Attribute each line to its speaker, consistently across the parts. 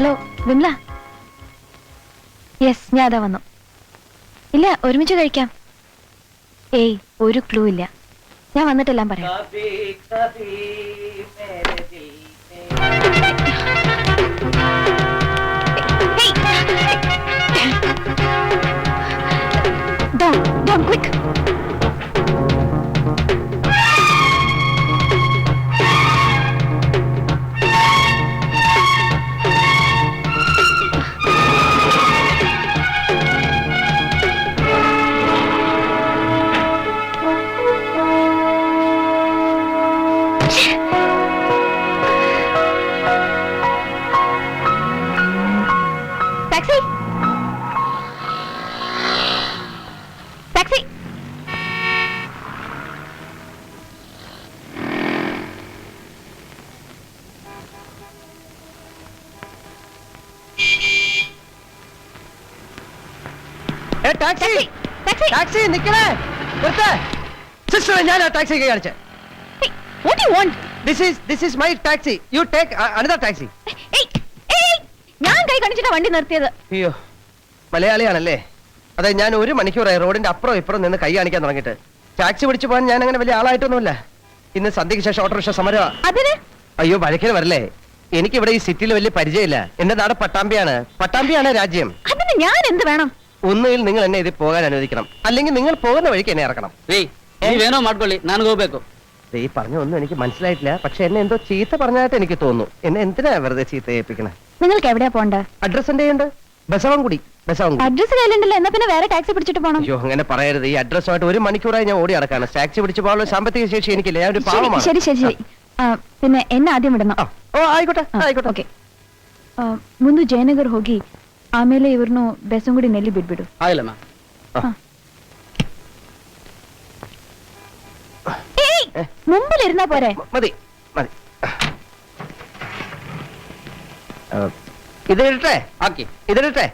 Speaker 1: Hello Vimala. Yes, ഞാൻ അതാ വന്നു. ഇല്ല, ഒരുമിച്ച് കഴിക്കാം. ഏയ്, ഒരു ക്ലൂ ഇല്ല. ഞാൻ വന്നിട്ടെല്ലാം പറയാം. Don't, quick. Taxi! Taxi!
Speaker 2: Taxi
Speaker 1: Taxi!
Speaker 2: Taxi നിക്കണേ സിസ്റ്റർ ഞാൻ ടാക്സി കാണിച്ചേ
Speaker 1: Hey, what do you want?
Speaker 2: This is my taxi you take another taxi
Speaker 1: Hey, hey, ഞാൻ കൈ കാണിച്ചിട്ടാ വണ്ടി നിർത്തിയത്.
Speaker 2: അയ്യോ മലയാളിയാണല്ലേ. അതെ, ഞാൻ 1 മണിക്കൂറായി റോഡിന്റെ അപ്പുറം ഇപ്പുറം നിന്ന് കൈ കാണിക്കാൻ തുടങ്ങിയിട്ട്. ടാക്സി പിടിച്ചു പോകാൻ ഞാൻ അങ്ങനെ വലിയ ആളായിട്ടൊന്നുമില്ല. ഇന്ന് സന്ധ്യയ്ക്ക് ശേഷം ഓട്ടോറിക്ഷ സമരമാ.
Speaker 1: അതിന്
Speaker 2: അയ്യോ വഴക്കിന് വരല്ലേ. എനിക്കിവിടെ ഈ സിറ്റിയിൽ വലിയ പരിചയമില്ല. എന്റെ നാട് പട്ടാമ്പിയാണ് രാജ്യം.
Speaker 1: അതിന് ഞാൻ എന്ത് വേണം?
Speaker 2: ഒന്നുകിൽ നിങ്ങൾ എന്നെ ഇതിൽ പോകാൻ അനുവദിക്കണം, അല്ലെങ്കിൽ നിങ്ങൾ പോകുന്ന വഴിക്ക് എന്നെ ഇറക്കണം.
Speaker 3: വേണോ ಮಾಡ್ಕೊಳ್ಳಿ, ನಾನು ಹೋಗ್ಬೇಕು.
Speaker 2: ഈ പറഞ്ഞൊന്നും എനിക്ക് മനസ്സിലായിട്ടില്ല. പക്ഷെ എന്നെ എന്തോ ചീത്ത പറഞ്ഞായിട്ട് എനിക്ക് തോന്നുന്നു. എന്നെ എന്തിനാ വെറുതെ ചീത്ത ഏൽപ്പിക്കണേ?
Speaker 1: നിങ്ങൾക്ക് എവിടെയാ പോണ്ട?
Speaker 2: അഡ്രസ് എന്റെ ഉണ്ട്, ബസവൻകുടി.
Speaker 1: അഡ്രസ് കയ്യിലുണ്ടല്ലോ, എന്നാ പിന്നെ വേറെ ടാക്സി പിടിച്ചിട്ട് പോണം.
Speaker 2: അയ്യോ അങ്ങനെ പറയരുത്. ഈ അഡ്രസ്സുമായിട്ട് 1 മണിക്കൂറായി ഞാൻ ഓടി നടക്കാണ്. ടാക്സി പിടിച്ചു പോകാനുള്ള സാമ്പത്തിക ശേഷി എനിക്കില്ല. ഞാൻ ഒരു പാവമാണ്.
Speaker 1: ശരി ശരി ശരി. പിന്നെ എന്നെ ಆದ್യം ಬಿಡണം.
Speaker 2: ಓ ಆಯ್ಕೋಟೆ ಆಯ್ಕೋಟೆ.
Speaker 1: ಓಕೆ. ಮುಂದೆ ಜಯನಗರ್ ಹೋಗಿ ಆಮೇಲೆ ಇವ್ರನ್ನು ಬೆಸಂಗುಡಿ ನೆಲ್ಲಿ ಬಿಡ್ಬಿಡು.
Speaker 3: ಆಗಿಲ್ಲ ಮ್ಯಾಮ್.
Speaker 1: മുമ്പിലിരുന്നാ പോരെ?
Speaker 2: മതി മതി. ഇതിലിട്ടെ
Speaker 3: ಹಾಕಿ
Speaker 2: ഇതിലിട്ടെ.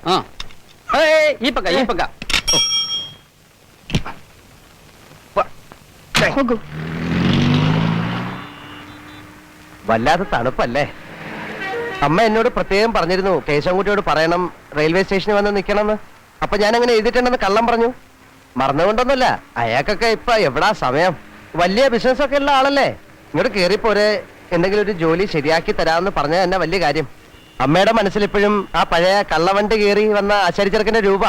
Speaker 3: ಈ ಪಕ್ಕ
Speaker 1: ಹೋಗು.
Speaker 2: വല്ലാത്ത തണുപ്പല്ലേ. അമ്മ എന്നോട് പ്രത്യേകം പറഞ്ഞിരുന്നു കേശവൻകുട്ടിയോട് പറയണം റെയിൽവേ സ്റ്റേഷനിൽ വന്ന് നിൽക്കണമെന്ന്. അപ്പൊ ഞാൻ അങ്ങനെ എഴുതിയിട്ടുണ്ടെന്ന് കള്ളം പറഞ്ഞു. മറന്നുകൊണ്ടൊന്നുമല്ല. അയാൾക്കൊക്കെ ഇപ്പൊ എവിടാ സമയം. വലിയ ബിസിനസ് ഒക്കെ ഉള്ള ആളല്ലേ. ഇങ്ങോട്ട് കേറിപ്പോരെ, എന്തെങ്കിലും ഒരു ജോലി ശരിയാക്കി തരാമെന്ന് പറഞ്ഞാൽ തന്നെ വലിയ കാര്യം. അമ്മയുടെ മനസ്സിലിപ്പോഴും ആ പഴയ കള്ളവണ്ടി കയറി വന്ന ആശാരിച്ചെറുക്കന്റെ രൂപ.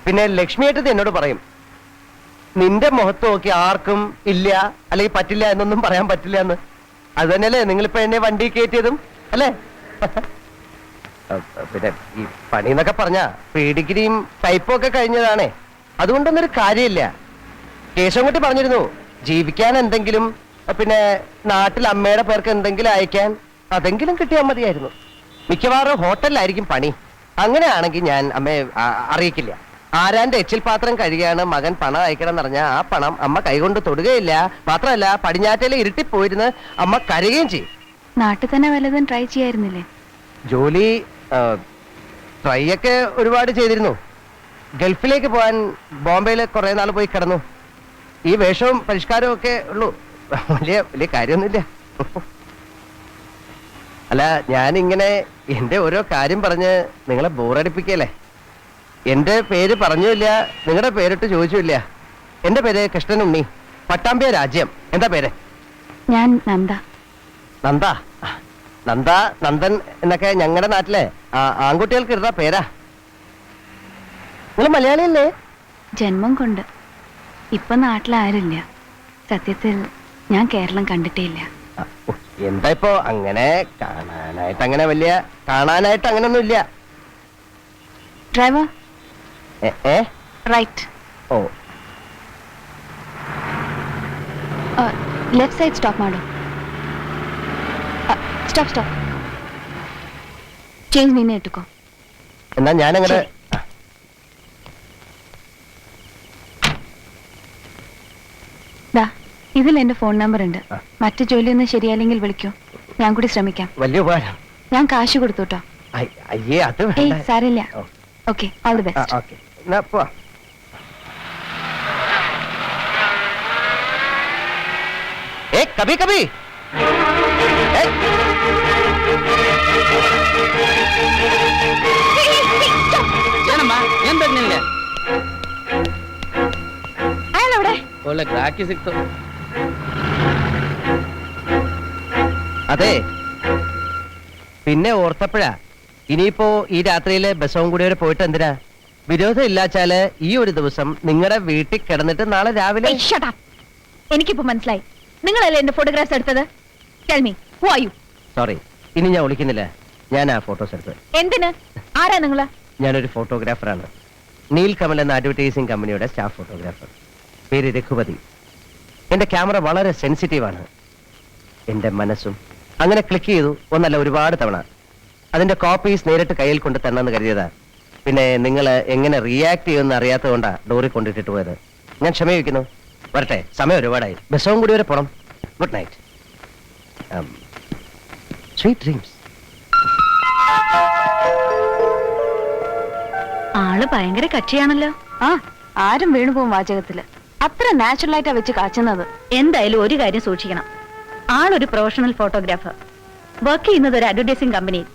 Speaker 2: പിന്നെ ലക്ഷ്മിയേട്ടത് എന്നോട് പറയും, നിന്റെ മുഖത്ത് നോക്കി ആർക്കും ഇല്ല അല്ലെങ്കിൽ പറ്റില്ല എന്നൊന്നും പറയാൻ പറ്റില്ല എന്ന്. അത് തന്നെയല്ലേ നിങ്ങളിപ്പോ എന്നെ വണ്ടി കയറ്റിയതും അല്ലേ? പിന്നെ ഈ പണി എന്നൊക്കെ പറഞ്ഞ ഡിഗ്രിയും ടൈപ്പും ഒക്കെ കഴിഞ്ഞതാണേ. അതുകൊണ്ടൊന്നൊരു കാര്യമില്ല. കേശവൻകുട്ടി പറഞ്ഞിരുന്നു ജീവിക്കാൻ എന്തെങ്കിലും, പിന്നെ നാട്ടിൽ അമ്മയുടെ പേർക്ക് എന്തെങ്കിലും അയക്കാൻ അതെങ്കിലും കിട്ടിയാൽ മതിയായിരുന്നു. മിക്കവാറും ഹോട്ടലിലായിരിക്കും പണി. അങ്ങനെയാണെങ്കിൽ ഞാൻ അമ്മയെ അറിയിക്കില്ല. ആരാന്റെ എച്ചിൽ പാത്രം കഴിയാണ് മകൻ പണം അയക്കണം എന്ന് പറഞ്ഞാൽ ആ പണം അമ്മ കൈകൊണ്ട് തൊടുകയില്ല. മാത്രമല്ല പടിഞ്ഞാറ്റയിലെ ഇരുട്ടിപ്പോയിരുന്ന് അമ്മ കരയുകയും ചെയ്യും.
Speaker 1: നാട്ടിൽ തന്നെ വല്ലതും ട്രൈ ചെയ്യായിരുന്നില്ലേ?
Speaker 2: ജോലി ട്രൈ ഒക്കെ ഒരുപാട് ചെയ്തിരുന്നു. ഗൾഫിലേക്ക് പോകാൻ ബോംബെയിൽ കുറെ നാൾ പോയി കിടന്നു. ഈ വേഷവും പരിഷ്കാരവും ഒക്കെ ഉള്ളൂ. വലിയ കാര്യമൊന്നുമില്ല. അല്ല, ഞാനിങ്ങനെ എന്റെ ഓരോ കാര്യം പറഞ്ഞ് നിങ്ങളെ ബോറടിപ്പിക്കല്ലേ. എന്റെ പേര് പറഞ്ഞില്ല, നിങ്ങളുടെ പേരിട്ട് ചോദിച്ചില്ല. എന്റെ പേര് കൃഷ്ണനുണ്ണി, പട്ടാമ്പിയ രാജ്യം. എന്താ പേര്?
Speaker 1: ഞാൻ നന്ദ.
Speaker 2: നന്ദ നന്ദൻ എന്നൊക്കെ ഞങ്ങളുടെ നാട്ടിലെ ആൺകുട്ടികൾക്ക് ഇടുന്ന പേരാ. നിങ്ങൾ മലയാളിയല്ലേ?
Speaker 1: ജന്മം കൊണ്ട്. ഇപ്പൊ നാട്ടിലാരില്ല. സത്യത്തിൽ ഞാൻ കേരളം കണ്ടിട്ടേ ഇല്ല.
Speaker 2: എന്താ ഇപ്പോ അങ്ങനെ കാണാനായിട്ട് അങ്ങനെയൊന്നും ഇല്ല.
Speaker 1: Driver
Speaker 2: right. ഓ,
Speaker 1: ಲೆಫ್ಟ್ ಸೈಡ್ ಸ್ಟಾಪ್ ಮಾಡು. ಸ್ಟಾಪ್ ಚೇಂಜ್ ನೀನೇ ಇಟ್ಟುಕೋ.
Speaker 2: എന്നാ ഞാനങ്ങനെ
Speaker 1: ഇതിൽ എന്റെ ഫോൺ നമ്പർ ഉണ്ട്. മറ്റു ജോലിയൊന്നും ശരിയായില്ലെങ്കിൽ വിളിക്കൂ, ഞാൻ കൂടി ശ്രമിക്കാം.
Speaker 2: വലിയ ഉപകാരം.
Speaker 1: ഞാൻ കാശ് കൊടുത്തു കേട്ടോ.
Speaker 2: അയ്യേ അത്
Speaker 1: ഏയ് സാരില്ല. Okay, all the best.
Speaker 2: Okay, എന്നാ പോവാം. कभी कभी
Speaker 3: ಏನಮ್ಮ ಏನ್ ಬೇಕು ನಿನ್ಗೆ
Speaker 1: അയാളെവിടെ?
Speaker 3: ಒಳ್ಳೆ ಗ್ರಾಹಕಿ ಸಿಕ್ತು.
Speaker 2: അതെ, പിന്നെ ഓർത്തപ്പോഴാ ഇനിയിപ്പോ ഈ രാത്രിയിലെ ബസ്സവും കൂടി വരെ പോയിട്ട് എന്തിനാ? വിരോധം ഇല്ലാച്ചാല് ഈ ഒരു ദിവസം നിങ്ങളുടെ വീട്ടിൽ കിടന്നിട്ട് നാളെ രാവിലെ.
Speaker 1: ഏയ്, shut up. എനിക്കിപ്പോ മനസ്സിലായി, നിങ്ങളല്ലേ എന്റെ ഫോട്ടോഗ്രാഫ്സ് എടുത്തത്. Tell me, who are you?
Speaker 2: Sorry, ഇനി ഞാൻ വിളിക്കുന്നില്ല. ഞാൻ ആ ഫോട്ടോസ് എടുത്തത്.
Speaker 1: എന്തിന്? ആരാ നിങ്ങള്?
Speaker 2: ഞാനൊരു ഫോട്ടോഗ്രാഫറാണ്. നീൽ കമൽ എന്ന അഡ്വർടൈസിംഗ് കമ്പനിയുടെ സ്റ്റാഫ് ഫോട്ടോഗ്രാഫർ. പേര് രഘുപതി. എന്റെ ക്യാമറ വളരെ സെൻസിറ്റീവാണ്. എന്റെ മനസ്സും അങ്ങനെ ക്ലിക്ക് ചെയ്തു ഒന്നല്ല ഒരുപാട് തവണ. അതിന്റെ കോപ്പീസ് നേരിട്ട് കയ്യിൽ കൊണ്ട് തന്നെന്ന് കരുതിയതാ. പിന്നെ നിങ്ങൾ എങ്ങനെ റിയാക്ട് ചെയ്യുമെന്ന് അറിയാത്തതുകൊണ്ടാ ഡോറിൽ കൊണ്ടിട്ടിട്ട് പോയത്. ഞാൻ ക്ഷമയിക്കുന്നു. വരട്ടെ, സമയം ഒരുപാടായി. ബസ്സവും കൂടി വരെ പോണം. Good night. Sweet dreams.
Speaker 1: ആള് ഭയങ്കര കക്ഷിയാണല്ലോ.
Speaker 4: ആ, ആരും വീണുപോകും വാചകത്തില്. അത്ര നാച്ചുറൽ ആയിട്ടാ വെച്ച് കാച്ചുന്നത്.
Speaker 1: എന്തായാലും ഒരു കാര്യം സൂക്ഷിക്കണം, ആളൊരു പ്രൊഫഷണൽ ഫോട്ടോഗ്രാഫർ, വർക്ക് ചെയ്യുന്നത് ഒരു അഡ്വർടൈസിംഗ് കമ്പനിയിൽ.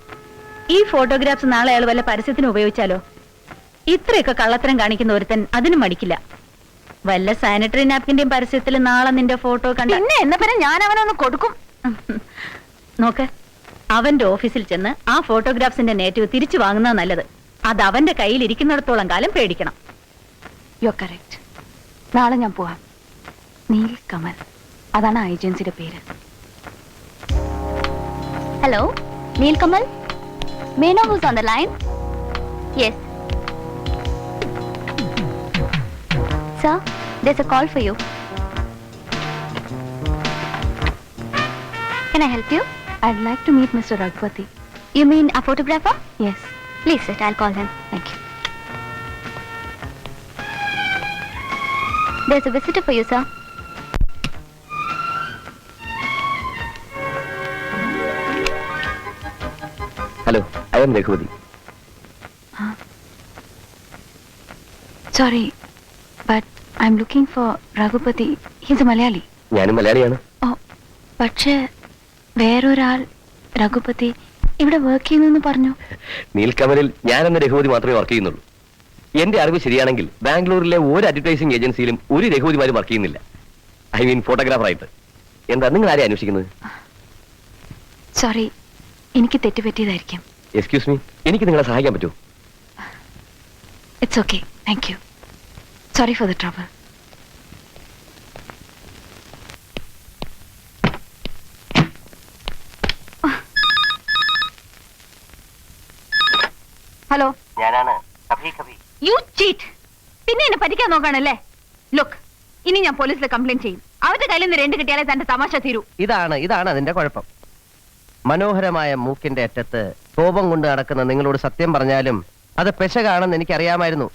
Speaker 1: ഈ ഫോട്ടോഗ്രാഫ്സ് നാളെ അയാൾ വല്ല പരസ്യത്തിന് ഉപയോഗിച്ചാലോ? ഇത്രയൊക്കെ കള്ളത്തരം കാണിക്കുന്ന ഒരുത്തൻ അതിന് മടിക്കില്ല. വല്ല സാനിറ്ററി നാപ്കിന്റെയും പരസ്യത്തിൽ നാളെ നിന്റെ ഫോട്ടോ കണ്ട
Speaker 4: പിന്നെ എന്ന പിന്നെ ഞാൻ അവനൊന്ന് കൊടുക്കും.
Speaker 1: നോക്ക്, അവന്റെ ഓഫീസിൽ ചെന്ന് ആ ഫോട്ടോഗ്രാഫ്സിന്റെ നേറ്റീവ് തിരിച്ചു വാങ്ങുന്നത് നല്ലത്. അത് അവന്റെ കയ്യിൽ ഇരിക്കുന്നിടത്തോളം കാലം പേടിക്കണം.
Speaker 4: U correct. നാളെ ഞാൻ പോവാം. നീൽ കമൽ, അതാണ് ഏജൻസിയുടെ പേര്.
Speaker 5: Hello, Neel Kamal. May I know who's on the line? Yes. Sir, there's a call for you. Can I help you?
Speaker 4: I'd like to meet Mr. Raghupati.
Speaker 5: You mean a photographer?
Speaker 4: Yes,
Speaker 5: Please sit, I'll call him.
Speaker 4: thank you.
Speaker 5: There's a visitor for you, sir.
Speaker 2: Hello, I M Raghupati.
Speaker 4: Sorry, but I'm looking for Raghupati. He's a Malayali.
Speaker 2: ഞാനും മലയാളിയാണ്.
Speaker 4: Oh, പക്ഷേ വേറൊരാൾ രഘുപതി ഇവിടെ work ചെയ്യുന്നെന്ന് പറഞ്ഞു.
Speaker 6: നീൽക്കമലിൽ ഞാനെന്ന രഘുപതി മാത്രമേ work ചെയ്യുന്നുള്ളൂ. എന്റെ അറിവ് ശരിയാണെങ്കിൽ ബാംഗ്ലൂരിലെ ഒരു അഡ്വർടൈസിംഗ് ഏജൻസിയിലും ഒരു രഘുപതിമാരും വർക്ക് ചെയ്യുന്നില്ല. I mean ഫോട്ടോഗ്രാഫറായിട്ട്. എന്താ നിങ്ങൾ ആരെയും അന്വേഷിക്കുന്നത്?
Speaker 4: സോറി, എനിക്ക് തെറ്റുപറ്റിയതായിരിക്കും.
Speaker 6: എക്സ്ക്യൂസ് മീ, എനിക്ക് നിങ്ങളെ സഹായിക്കാൻ പറ്റുമോ?
Speaker 4: It's okay, thank you. Sorry for the trouble.
Speaker 1: Hello,
Speaker 2: ഞാനാണ് കഭി കഭി.
Speaker 1: You cheat. പിന്നെ എന്നെ പറ്റിക്കാൻ നോക്കാണല്ലേ? ലുക്ക്, ഇനി ഞാൻ പോലീസിൽ കംപ്ലൈന്റ് ചെയ്യും. അവരുടെ കയ്യിൽ നിന്ന് 2 കിട്ടിയാലേ തന്റെ തമാശ തീരൂ.
Speaker 2: ഇതാണ് അതിന്റെ കുഴപ്പം. മനോഹരമായ മൂക്കിന്റെ അറ്റത്ത് കോപം കൊണ്ട് നടക്കുന്ന നിങ്ങളോട് സത്യം പറഞ്ഞാലും അത് പെശകാണെന്ന് എനിക്കറിയാമായിരുന്നു.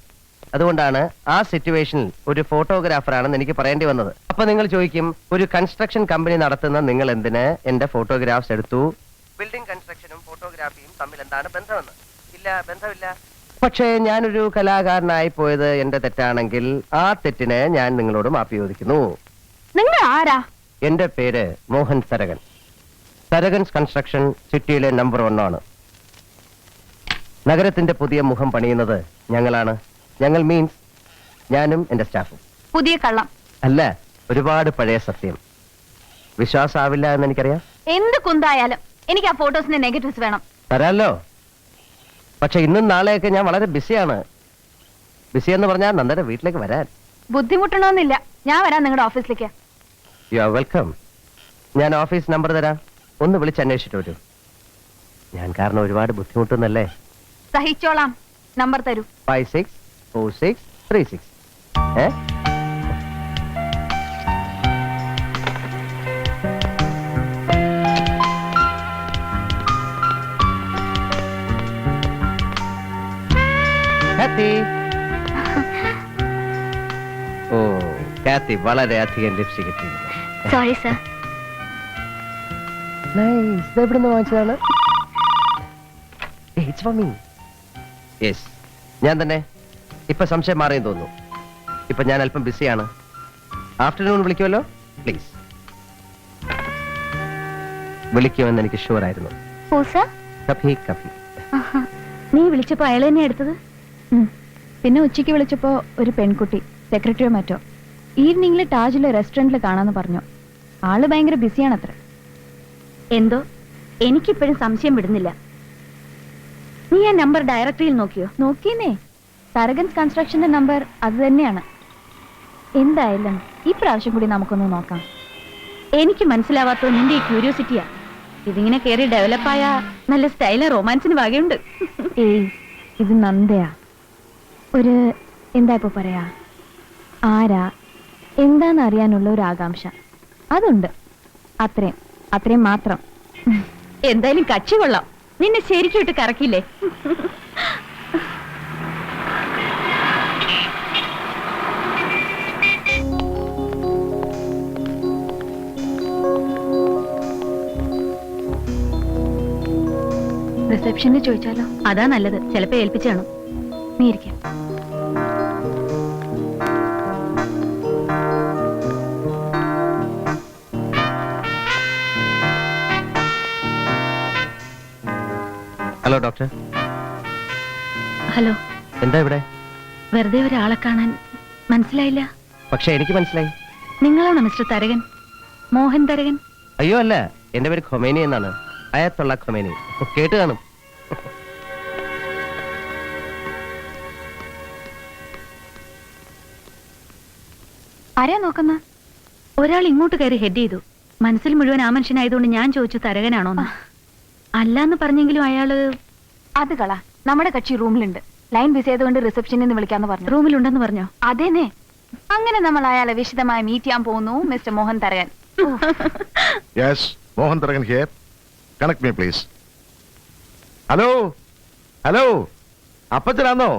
Speaker 2: അതുകൊണ്ടാണ് ആ സിറ്റുവേഷനിൽ ഒരു ഫോട്ടോഗ്രാഫറാണെന്ന് എനിക്ക് പറയേണ്ടി വന്നത്. അപ്പൊ നിങ്ങൾ ചോദിക്കും, ഒരു കൺസ്ട്രക്ഷൻ കമ്പനി നടത്തുന്ന നിങ്ങൾ എന്തിന് എന്റെ ഫോട്ടോഗ്രാഫ്സ് എടുത്തു? ബിൽഡിംഗ് കൺസ്ട്രക്ഷനും ഫോട്ടോഗ്രാഫിയും തമ്മിൽ എന്താണ് ബന്ധമെന്ന്? ഇല്ല, ബന്ധമില്ല. പക്ഷേ ഞാനൊരു കലാകാരനായി പോയത് എന്റെ തെറ്റാണെങ്കിൽ ആ തെറ്റിന് ഞാൻ നിങ്ങളോട് മാപ്പി ചോദിക്കുന്നു.
Speaker 1: നിങ്ങൾ ആരാ?
Speaker 2: എന്റെ പേര് മോഹൻ തരകൻ. തരകൻസ് കൺസ്ട്രക്ഷൻ സിറ്റിയിലെ നമ്പർ 1 ആണ്. നഗരത്തിന്റെ പുതിയ മുഖം പണിയുന്നത് ഞങ്ങളാണ്. ഞങ്ങൾ മീൻസ് ഞാനും എന്റെ സ്റ്റാഫും.
Speaker 1: പുതിയ കള്ളം
Speaker 2: അല്ല, ഒരുപാട് പഴയ സത്യം. വിശ്വാസമാവില്ല എന്ന് എനിക്കറിയാം.
Speaker 1: എന്ത് കുന്തായാലും എനിക്ക് ആ ഫോട്ടോസിന്റെ നെഗറ്റീവ്സ് വേണം.
Speaker 2: തരാമല്ലോ. പക്ഷെ ഇന്നും നാളെയൊക്കെ ഞാൻ വളരെ ബിസിയാണ്. ബിസി എന്ന് പറഞ്ഞാൽ നന്ദന്റെ വീട്ടിലേക്ക് വരാൻ.
Speaker 1: ബുദ്ധിമുട്ടണമെന്നില്ല, ഞാൻ വരാം നിങ്ങളുടെ ഓഫീസിലേക്ക്.
Speaker 2: You are welcome. ഞാൻ ഓഫീസ് നമ്പർ തരാം, ഒന്ന് വിളിച്ച് അന്വേഷിച്ചിട്ട് വരൂ. ഞാൻ കാരണം ഒരുപാട് ബുദ്ധിമുട്ടുന്നല്ലേ?
Speaker 1: സഹിച്ചോളാം. നമ്പർ തരൂ.
Speaker 2: 564636. ഓ, കാത്തി വളരെയധികം ലിപ്സ്റ്റിക് ഇട്ടിരിക്കുന്നു.
Speaker 5: Sorry, sir.
Speaker 2: നൈസ്. ഇത് എവിടുന്ന് വാങ്ങിച്ചതാണ്? It's for me. Yes, ഞാൻ തന്നെ. ഇപ്പൊ സംശയം മാറിയെന്ന് തോന്നുന്നു. ഇപ്പൊ ഞാൻ അല്പം ബിസിയാണ്. Afternoon വിളിക്കുമല്ലോ please. വിളിക്കുമെന്ന് എനിക്ക് ഷുവർ ആയിരുന്നു.
Speaker 5: Who, sir?
Speaker 2: കഭി കഭി.
Speaker 1: നീ വിളിച്ചപ്പോ അയാൾ തന്നെ എടുത്തത്?
Speaker 4: പിന്നെ ഉച്ചയ്ക്ക് വിളിച്ചപ്പോ ഒരു പെൺകുട്ടി, സെക്രട്ടറിയോ മറ്റോ, ഈവനിങ്ങിൽ താജിലെ റെസ്റ്റോറന്റിൽ കാണാന്ന് പറഞ്ഞു. ആള് ഭയങ്കര ബിസിയാണത്ര.
Speaker 1: എന്തോ എനിക്കിപ്പോഴും സംശയം വിടുന്നില്ല. നീ ആ നമ്പർ ഡയറക്ടറിയിൽ നോക്കിയോ?
Speaker 4: നോക്കിയെന്നേ, തരകൻസ് കൺസ്ട്രക്ഷന്റെ നമ്പർ അത് തന്നെയാണ്. എന്തായാലും ഈ പ്രാവശ്യം കൂടി നമുക്കൊന്ന് നോക്കാം.
Speaker 1: എനിക്ക് മനസ്സിലാവാത്തത് നിന്റെ ഈ ക്യൂരിയോസിറ്റിയാ. ഇതിങ്ങനെ കയറി ഡെവലപ്പായ നല്ല സ്റ്റൈല റൊമാൻസിന് വകയുണ്ട്.
Speaker 4: ഏയ്, ഇത് നന്ദയാ. ഒരു എന്താ ഇപ്പൊ പറയാ, ആരാ എന്താന്ന് അറിയാനുള്ള ഒരു ആകാംക്ഷ അതുണ്ട്. അത്രയും മാത്രം.
Speaker 1: എന്തായാലും കക്ഷി കൊള്ളാം. നിന്നെ ശരിക്കും ഇട്ട് കറക്കില്ലേ?
Speaker 4: റിസപ്ഷനിൽ ചോദിച്ചാലോ?
Speaker 1: അതാ നല്ലത്. ചിലപ്പോ ഏൽപ്പിച്ചാണ്.
Speaker 4: നീ ഇരിക്കാം.
Speaker 2: Hello doctor.
Speaker 1: ഹലോ.
Speaker 2: എന്താ ഇവിടെ?
Speaker 1: വെറുതെ ഒരാളെ കാണാൻ. മനസ്സിലായില്ല?
Speaker 2: പക്ഷെ എനിക്ക് മനസ്സിലായി.
Speaker 1: നിങ്ങളാണോ മിസ്റ്റർ തരകൻ? മോഹൻ തരകൻ?
Speaker 2: അയ്യോ അല്ല, എന്റെ പേര് ഖൊമേനി എന്നാണ്. അയത്തുള്ള ഖൊമേനി. കേട്ട് കാണും.
Speaker 4: ആരെയാ നോക്കുന്ന?
Speaker 1: ഒരാൾ ഇങ്ങോട്ട് കയറി ഹെഡ് ചെയ്തു. മനസ്സിൽ മുഴുവൻ ആ മനുഷ്യനായതുകൊണ്ട് ഞാൻ ചോദിച്ചു തരകനാണോന്ന്. അല്ലാന്ന് പറഞ്ഞെങ്കിലും അയാള്
Speaker 4: അത് കള. നമ്മുടെ കക്ഷി റൂമിലുണ്ട്. ലൈൻ ബിസി ആയതുകൊണ്ട് റിസപ്ഷനിൽ നിന്ന് വിളിക്കാന്ന് പറഞ്ഞു.
Speaker 1: റൂമിലുണ്ടെന്ന് പറഞ്ഞോ?
Speaker 4: അതേനെ. അങ്ങനെ നമ്മൾ അയാളെ വിശദമായി മീറ്റ് ചെയ്യാൻ പോകുന്നു. Mister Mohan Tharakan.
Speaker 7: Yes, Mohan Taragan here. Connect me, please. Hello hello, അപ്പച്ചനാന്നോ?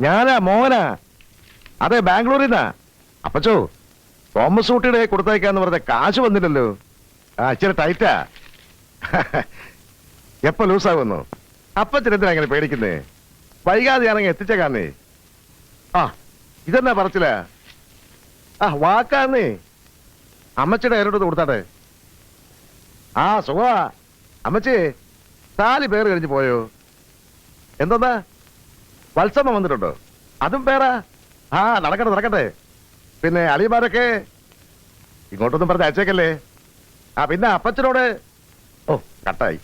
Speaker 7: ഞാനാ മോഹനാ. അതെ, ബാംഗ്ലൂരിൽ നിന്നാ. അപ്പച്ചോ, തോമസ് ഊട്ടിയുടെ കൊടുത്തയക്കാന്ന് പറഞ്ഞ കാശ് വന്നില്ലല്ലോ. ഇച്ചിരി ടൈറ്റാ. എപ്പോ ലൂസാകുന്നു? അപ്പച്ചൻ എന്തിനാ അങ്ങനെ പേടിക്കുന്നേ? വൈകാതെ ആണെങ്കിൽ എത്തിച്ചേക്കാന്നേ. ഇതെന്നാ പറച്ചില്ല? വാക്കാന്നേ. അമ്മച്ചിയുടെ കയ്യിലോട്ട് കൊടുത്താട്ടെ. സുഖാ. അമ്മച്ചി, 4 പേര് കഴിഞ്ഞ് പോയോ? എന്തോന്നാ, വത്സമ്മ വന്നിട്ടുണ്ടോ? അതും പേരാ? നടക്കട്ടെ. പിന്നെ അളിയന്മാരൊക്കെ ഇങ്ങോട്ടൊന്നും പറഞ്ഞ് അയച്ചേക്കല്ലേ. പിന്നെ അപ്പച്ചനോട് കട്ടായി.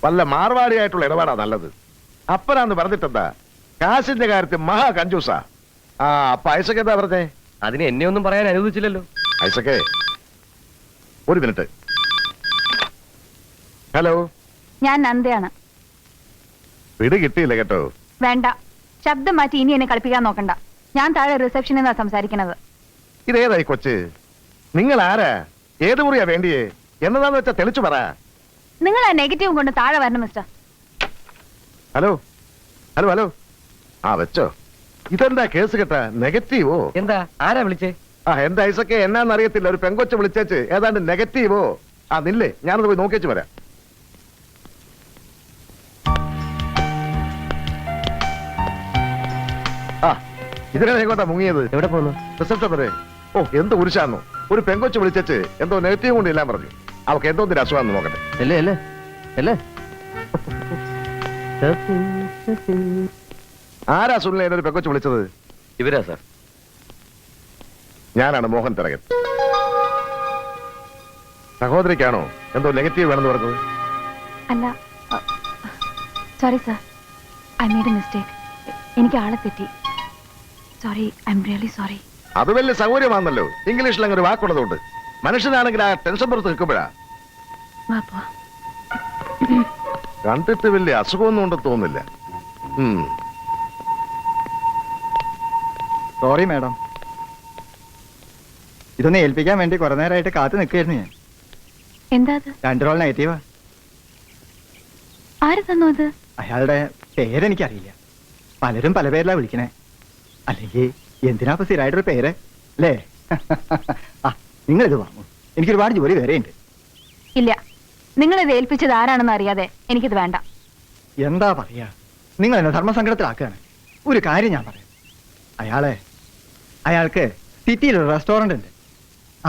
Speaker 7: വല്ല മാർവാടിയായിട്ടുള്ള ഇടപാടാ നല്ലത്. അപ്പനാന്ന് പറഞ്ഞിട്ടെന്താ, കാശിന്റെ കാര്യത്തിൽ മഹാ കഞ്ചൂസാ. അപ്പൊ ഐസക്ക് എന്താ പറഞ്ഞേ?
Speaker 6: അതിന് എന്നെ ഒന്നും പറയാൻ അനുവദിച്ചില്ലല്ലോ.
Speaker 7: ഐസക്കേ, ഒരു മിനിറ്റ്. ഹലോ,
Speaker 4: ഞാൻ നന്ദയാണ്.
Speaker 7: പിടി കിട്ടിയില്ല കേട്ടോ.
Speaker 4: വേണ്ട, ശബ്ദം മാറ്റി ഇനി എന്നെ കളിപ്പിക്കാൻ നോക്കണ്ട. ഞാൻ താഴെ റിസപ്ഷനിൽ നിന്നാ സംസാരിക്കുന്നത്.
Speaker 7: ഇതേതായി കൊച്ച്? നിങ്ങൾ ആരാ? ഏത് മുറിയാ വേണ്ടിയേ? എന്നതാന്ന് വെച്ചാ തെളിച്ചു പറ.
Speaker 4: നിങ്ങൾ ആ നെഗറ്റീവ് കൊണ്ട് താഴെ വരണം മിസ്റ്റർ.
Speaker 7: Hello hello hello. വെച്ചോ. ഇതെന്താ കേസ് കേട്ടാ? നെഗറ്റീവോ?
Speaker 6: എന്താ, ആരാ വിളിച്ചേ?
Speaker 7: എന്താ ഐസക്കെ, എന്നാന്നറിയത്തില്ല. ഒരു പെങ്കൊച്ച് വിളിച്ചേച്ച് ഏതാണ്ട് നെഗറ്റീവോ? നില്ലേ, ഞാനത് പോയി നോക്കിച്ചു വരാം. ഇതിനാണ് എങ്ങോട്ടാ മുങ്ങിയത്?
Speaker 2: എവിടെ പോകുന്നു?
Speaker 7: റിസപ്ഷൻ വരെ. എന്ത് കുരിശാന്നു. ഒരു പെങ്കൊച്ച് വിളിച്ചേച്ച് എന്തോ നെഗറ്റീവ് കൊണ്ട് ഇല്ലാൻ പറഞ്ഞു. അവക്ക് എന്തോ അസുഖമാണെന്ന് നോക്കട്ടെ.
Speaker 2: അല്ലേ
Speaker 7: ആരാ സുനിലെ എന്നൊരു പെങ്കൊച്ച് വിളിച്ചത്?
Speaker 6: ഇവരാ സാർ.
Speaker 7: ഞാനാണ് മോഹൻ തരകൻ. സഹോദരിക്കാണോ എന്തോ നെഗറ്റീവ് വേണമെന്ന് പറഞ്ഞത്?
Speaker 4: അല്ല, sorry sir, I made A mistake. എനിക്ക് ആളെ തെറ്റി. Sorry, I am really sorry.
Speaker 7: അത് വലിയ സൗകര്യമാണല്ലോ. ഇംഗ്ലീഷിൽ അങ്ങനെ ഒരു വാക്കുള്ളതുകൊണ്ട്. മനുഷ്യനാണെങ്കിൽ ആ ടെൻഷൻ പുറത്ത് നിൽക്കുമ്പോഴാ. കണ്ടിട്ട് വലിയ അസുഖമൊന്നും ഉണ്ടെന്ന് തോന്നുന്നില്ല.
Speaker 8: സോറി മാഡം, ഇതൊന്ന് ഏൽപ്പിക്കാൻ വേണ്ടി കുറെ നേരമായിട്ട് കാത്തു നിൽക്കായിരുന്നു ഞാൻ.
Speaker 4: എന്താ അത്?
Speaker 8: 2 റോൾ നെഗറ്റീവാ.
Speaker 4: ആര് തന്നു അത്?
Speaker 8: അയാളുടെ പേരെനിക്കറിയില്ല. പലരും പല പേരിലാ വിളിക്കണേ. അല്ലെങ്കിൽ എന്തിനാ ഇപ്പൊ സ്ഥിരമായിട്ടൊരു പേര് അല്ലേ? നിങ്ങളിത് വാങ്ങൂ, എനിക്കൊരുപാട് ജോലി വേറെയുണ്ട്.
Speaker 4: ഇല്ല, നിങ്ങളിത് ഏൽപ്പിച്ചത് ആരാണെന്ന് അറിയാതെ എനിക്കിത് വേണ്ട.
Speaker 8: എന്താ പറയാ, നിങ്ങൾ എന്നെ ധർമ്മസങ്കടത്തിലാക്കുകയാണ്. ഒരു കാര്യം ഞാൻ പറയാം. അയാൾക്ക് സിറ്റിയിലൊരു റെസ്റ്റോറന്റ് ഉണ്ട്.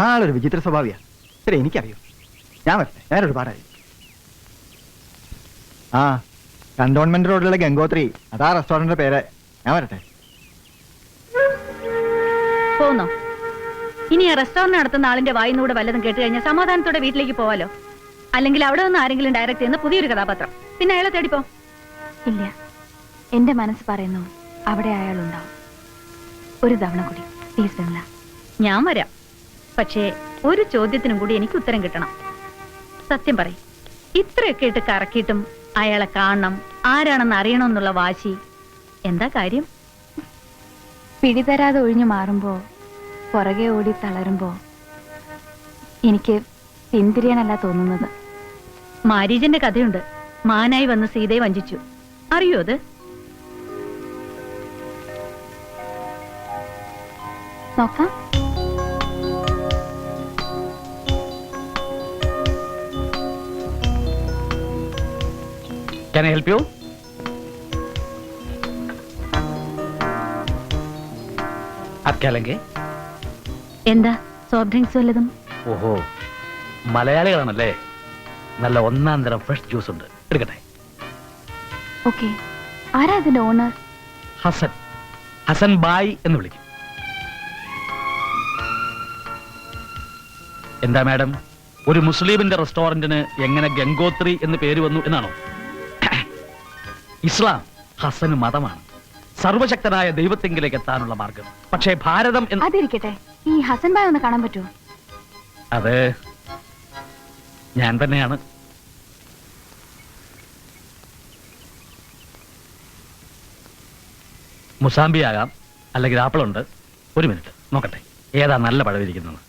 Speaker 8: ആളൊരു വിചിത്ര സ്വഭാവിയാ. ശരി, എനിക്കറിയോ. ഞാൻ വരട്ടെ, ഞാനൊരുപാടായി. ആ കണ്ടോൺമെന്റ് റോഡിലുള്ള ഗംഗോത്രി, അതാ റെസ്റ്റോറന്റിന്റെ പേര്. ഞാൻ വരട്ടെ.
Speaker 1: പോന്നോ? ഇനി ആ റെസ്റ്റോറന്റ് നടത്തുന്ന ആളിന്റെ വായിന്നൂടെ വല്ലതും കേട്ട് കഴിഞ്ഞാൽ സമാധാനത്തോടെ വീട്ടിലേക്ക് പോവാലോ. അല്ലെങ്കിൽ അവിടെ നിന്ന് ആരെങ്കിലും ഡയറക്റ്റ് ചെയ്യുന്ന പുതിയൊരു കഥാപാത്രം, പിന്നെ അയാളെ തേടിപ്പോ.
Speaker 4: ഇല്ല, എന്റെ മനസ്സ് പറയുന്നു അവിടെ അയാളുണ്ടാവും. ഒരു തവണ കൂടി പ്ലീസ് വിമല.
Speaker 1: ഞാൻ വരാം, പക്ഷേ ഒരു ചോദ്യത്തിനും കൂടി എനിക്ക് ഉത്തരം കിട്ടണം. സത്യം പറയും, ഇത്രയൊക്കെ ഇട്ട് കറക്കിയിട്ടും അയാളെ കാണണം, ആരാണെന്ന് അറിയണമെന്നുള്ള വാശി എന്താ കാര്യം?
Speaker 4: പിടിതരാതെ ഒഴിഞ്ഞു മാറുമ്പോ, പുറകെ ഓടി തളരുമ്പോ എനിക്ക് പിന്തിരിയാനല്ല തോന്നുന്നത്.
Speaker 1: മാരീജന്റെ കഥയുണ്ട്. മാനായി വന്ന് സീതയെ വഞ്ചിച്ചു. അറിയോ അത്?
Speaker 4: നോക്കാം.
Speaker 3: Can I help you? आप क्या लेंगे?
Speaker 1: എന്താ സോഫ്റ്റ് ഡ്രിങ്ക്സ് വല്ലതും?
Speaker 3: ഓഹോ, മലയാളികളാണല്ലേ. നല്ല ഒന്നാം തരം ഫ്രഷ് ജ്യൂസ് ഉണ്ട്, എടുക്കട്ടെ.
Speaker 4: ഓക്കെ. ആരാ ഇതിന്റെ ഓണർ?
Speaker 3: ഹസൻ, ഹസൻ ബായ് എന്ന് വിളിക്കും. എന്താ മാഡം, ഒരു മുസ്ലിമിന്റെ റെസ്റ്റോറന്റിന് എങ്ങനെ ഗംഗോത്രി എന്ന് പേര് വന്നു എന്നാണോ? ഇസ്ലാം ഹസന് മതമാണ്, സർവശക്തനായ ദൈവത്തെങ്കിലേക്ക് എത്താനുള്ള മാർഗം. പക്ഷേ ഭാരതം
Speaker 4: അതിരിക്കട്ടെ, ഈ ഹസൻ ബായ് ഒന്ന് കാണാൻ പറ്റുമോ?
Speaker 3: അത് ഞാൻ തന്നെയാണ്. മുസാമ്പി ആകാം, അല്ലെങ്കിൽ ആപ്പിളുണ്ട്. ഒരു മിനിറ്റ് നോക്കട്ടെ, ഏതാ നല്ല പഴവിരിക്കുന്നത്.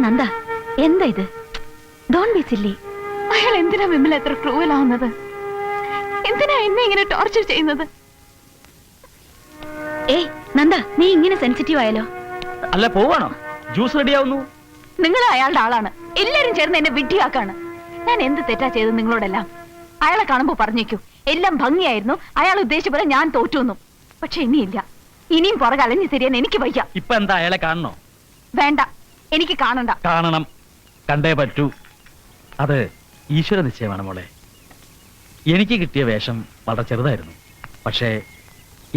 Speaker 1: നന്ദ, എന്താ ഇത്? Don be silly.
Speaker 4: അയാൾ എന്തിനാ വിമല എത്ര ക്രൂവലാവുന്നത്? എന്തിനാ എന്നെ ഇങ്ങനെ ടോർച്ചർ ചെയ്യുന്നത്?
Speaker 1: നന്ദ, നീ ഇങ്ങനെ സെൻസിറ്റീവ് ആയാലോ?
Speaker 3: അല്ല, പോവാണോ? ജ്യൂസ് റെഡിയാവുന്നു.
Speaker 4: നിങ്ങൾ അയാളുടെ ആളാണ്, എല്ലാരും ചേർന്ന് എന്നെ വിഡ്ഢിയാക്കാണ്. ഞാൻ എന്ത് തെറ്റാ ചെയ്തത് നിങ്ങളോടെല്ലാം? അയാളെ കാണുമ്പോ പറഞ്ഞേക്കൂ, എല്ലാം ഭംഗിയായിരുന്നു, അയാൾ ഉദ്ദേശിച്ച പോലെ ഞാൻ തോറ്റുന്നു. പക്ഷെ ഇനിയില്ല, ഇനിയും പുറകെ അലഞ്ഞു തിരിയാൻ എനിക്ക് വയ്യ.
Speaker 3: ഇപ്പൊ എന്താ, അയാളെ കാണണോ?
Speaker 4: വേണ്ട, എനിക്ക് കാണണ്ട.
Speaker 3: കാണണം, കണ്ടേ പറ്റൂ. അത് ഈശ്വര നിശ്ചയമാണ് മോളെ. എനിക്ക് കിട്ടിയ വേഷം വളരെ ചെറുതായിരുന്നു, പക്ഷേ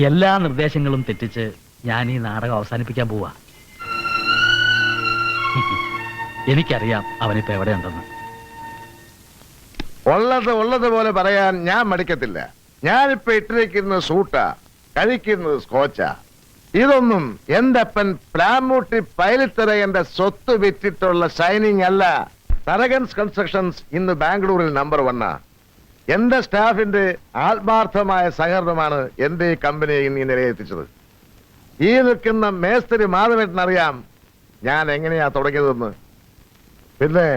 Speaker 3: എല്ലാ നിർദ്ദേശങ്ങളും തെറ്റിച്ച് ഞാൻ ഈ നാടകം അവസാനിപ്പിക്കാൻ പോവാ. എനിക്കറിയാം അവനിപ്പോ എവിടെയുണ്ടെന്ന്.
Speaker 7: ഉള്ളത് പോലെ പറയാൻ ഞാൻ മടിക്കത്തില്ല. ഞാനിപ്പോ ഇട്ടിരിക്കുന്ന സൂട്ടാ, കഴിക്കുന്നത് സ്കോച്ചാ. ഇതൊന്നും എന്റെ അപ്പൻ പ്ലാമൂട്ടി പൈലിത്തറ എന്റെ സ്വത്ത് വിറ്റിട്ടുള്ള ഷൈനിങ് അല്ല. തരകൻസ് കൺസ്ട്രക്ഷൻസ് ഇന്ന് ബാംഗ്ലൂരിൽ നമ്പർ 1. എന്റെ സ്റ്റാഫിന്റെ ആത്മാർത്ഥമായ സഹകരണമാണ് എന്റെ ഈ കമ്പനിയെ ഇന്ന് ഈ നിലയെത്തിച്ചത്. ഈ നിൽക്കുന്ന മേസ്തിരി മാധവേട്ടനറിയാം ഞാൻ എങ്ങനെയാ തുടങ്ങിയതെന്ന്. പിന്നെ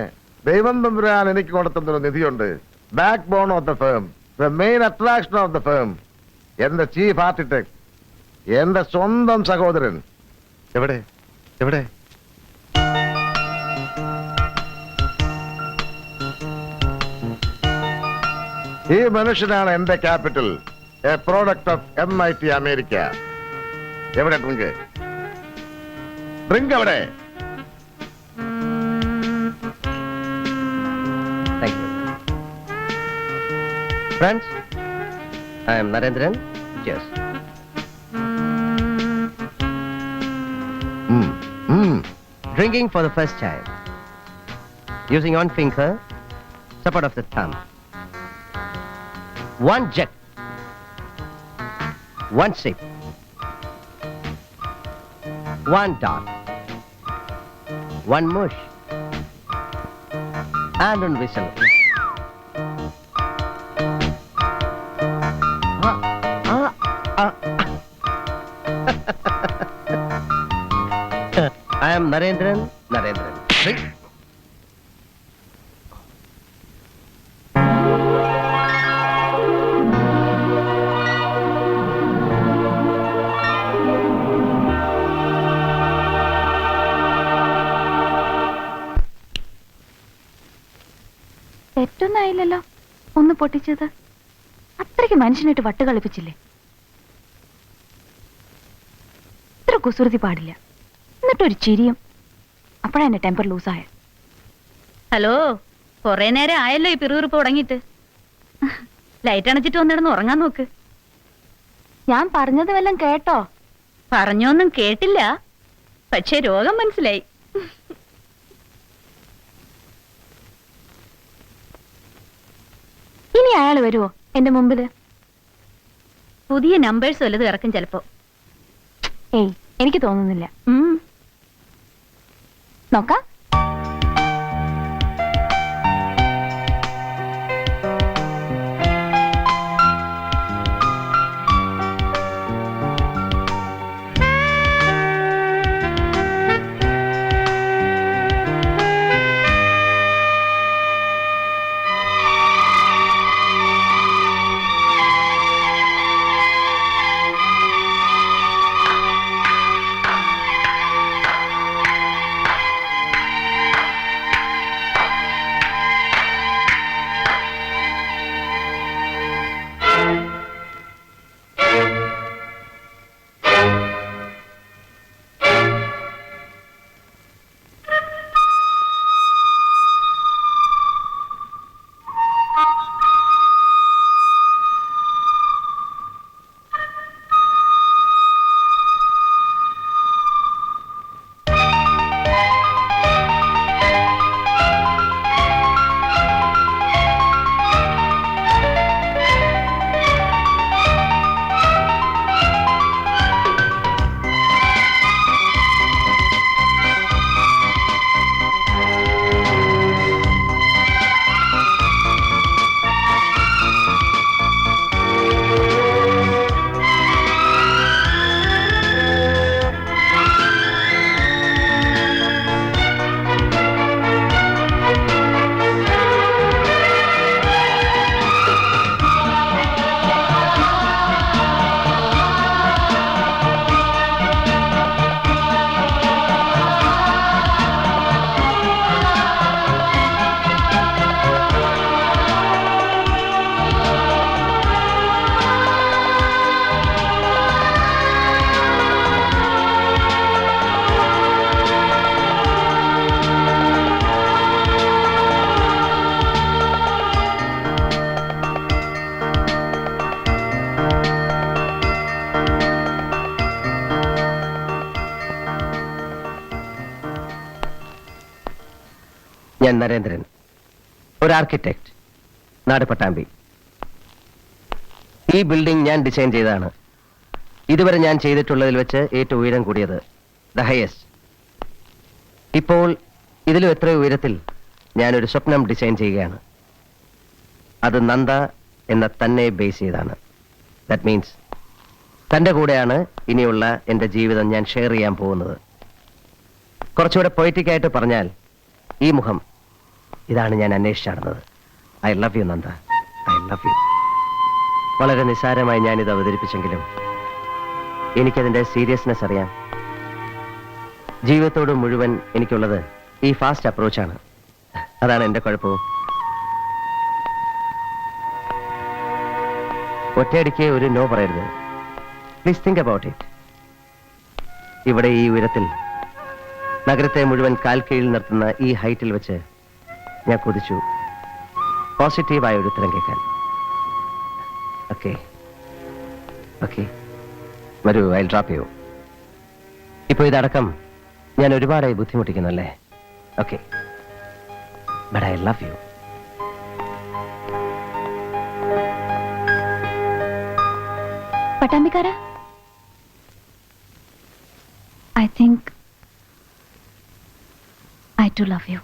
Speaker 7: ദൈവം തമ്പുരാൻ എനിക്ക് കൊടുത്തുന്നൊരു നിധിയുണ്ട്. Back bone of the firm, the main attraction of the firm, എന്റെ ചീഫ് ആർക്കിടെക്ട്, എന്റെ സ്വന്തം സഹോദരൻ. എവിടെ എവിടെ? ഈ മനുഷ്യനാണ് എന്റെ capital, a product of MIT America. എവിടെ ഡ്രിങ്ക്? ഡ്രിങ്ക് എവിടെ?
Speaker 2: Thank you. Friends, I am Narendran. Cheers. Drinking for the first time. Using one finger, support of the thumb. One jug. One sip. One dot. One mush. And one whistle. I am Narendran. Drink.
Speaker 4: തെറ്റൊന്നായില്ലല്ലോ ഒന്ന് പൊട്ടിച്ചത്. അത്രയ്ക്ക് മനുഷ്യനായിട്ട് വട്ട് കളിപ്പിച്ചില്ലേ? ഇത്ര കുസൃതി പാടില്ല. എന്നിട്ടൊരു ചിരിയും. അപ്പോഴാ എന്റെ ടെമ്പർ ലൂസായ.
Speaker 1: ഹലോ, കൊറേ നേരം ആയല്ലോ ഈ പിറുപിറുപ്പ് തുടങ്ങിയിട്ട്. ലൈറ്റ് അണച്ചിട്ട് വന്നിടന്ന് ഉറങ്ങാൻ നോക്ക്.
Speaker 4: ഞാൻ പറഞ്ഞത് വല്ലതും കേട്ടോ?
Speaker 1: പറഞ്ഞൊന്നും കേട്ടില്ല, പക്ഷേ രോഗം മനസ്സിലായി.
Speaker 4: ഇനി അയാൾ വരുമോ എന്റെ മുമ്പില്?
Speaker 1: പുതിയ നമ്പേഴ്സ് വല്ലതും ഇറക്കും ചിലപ്പോ.
Speaker 4: ഏയ്, എനിക്ക് തോന്നുന്നില്ല. നോക്കാം.
Speaker 2: ഞാൻ നരേന്ദ്രൻ, ഒരു ആർക്കിടെക്ട്, നാട് പട്ടാമ്പി. ഈ ബിൽഡിംഗ് ഞാൻ ഡിസൈൻ ചെയ്തതാണ്. ഇതുവരെ ഞാൻ ചെയ്തിട്ടുള്ളതിൽ വെച്ച് ഏറ്റവും ഉയരം കൂടിയത്, ദ ഹയസ്റ്റ്. ഇപ്പോൾ ഇതിലും എത്രയോ ഉയരത്തിൽ ഞാനൊരു സ്വപ്നം ഡിസൈൻ ചെയ്യുകയാണ്. അത് നന്ദ എന്ന തന്നെ ബേസ് ചെയ്താണ്. ദാറ്റ് മീൻസ് തൻ്റെ കൂടെയാണ് ഇനിയുള്ള എൻ്റെ ജീവിതം ഞാൻ ഷെയർ ചെയ്യാൻ പോകുന്നത്. കുറച്ചുകൂടെ പൊയറ്റിക്കായിട്ട് പറഞ്ഞാൽ, ഈ മുഖം, ഇതാണ് ഞാൻ അന്വേഷിച്ചാടുന്നത്. I love you Nanda, I love you. വളരെ നിസ്സാരമായി ഞാനിത് അവതരിപ്പിച്ചെങ്കിലും എനിക്കതിൻ്റെ സീരിയസ്നെസ് അറിയാം. ജീവിതത്തോട് മുഴുവൻ എനിക്കുള്ളത് ഈ ഫാസ്റ്റ് അപ്രോച്ചാണ്. അതാണ് എൻ്റെ കുഴപ്പവും. ഒറ്റയടിക്ക് ഒരു നോ പറയരുത്. Please think about it. ഇവിടെ ഈ ഉയരത്തിൽ നഗരത്തെ മുഴുവൻ കാൽ കീഴിൽ നിർത്തുന്ന ഈ ഹൈറ്റിൽ വെച്ച് ഞാൻ കൊതിച്ചു പോസിറ്റീവായ ഒരു ഉത്തരം കേൾക്കാൻ. ഓക്കെ ഓക്കെ, വരൂ, ഐ ഡ്രോപ്പ് യു. ഇപ്പൊ ഇതടക്കം ഞാൻ ഒരുപാടായി ബുദ്ധിമുട്ടിക്കുന്നല്ലേ? Okay, but I love you.
Speaker 4: പട്ടാമ്പിക്കാരാ, I think I too love you.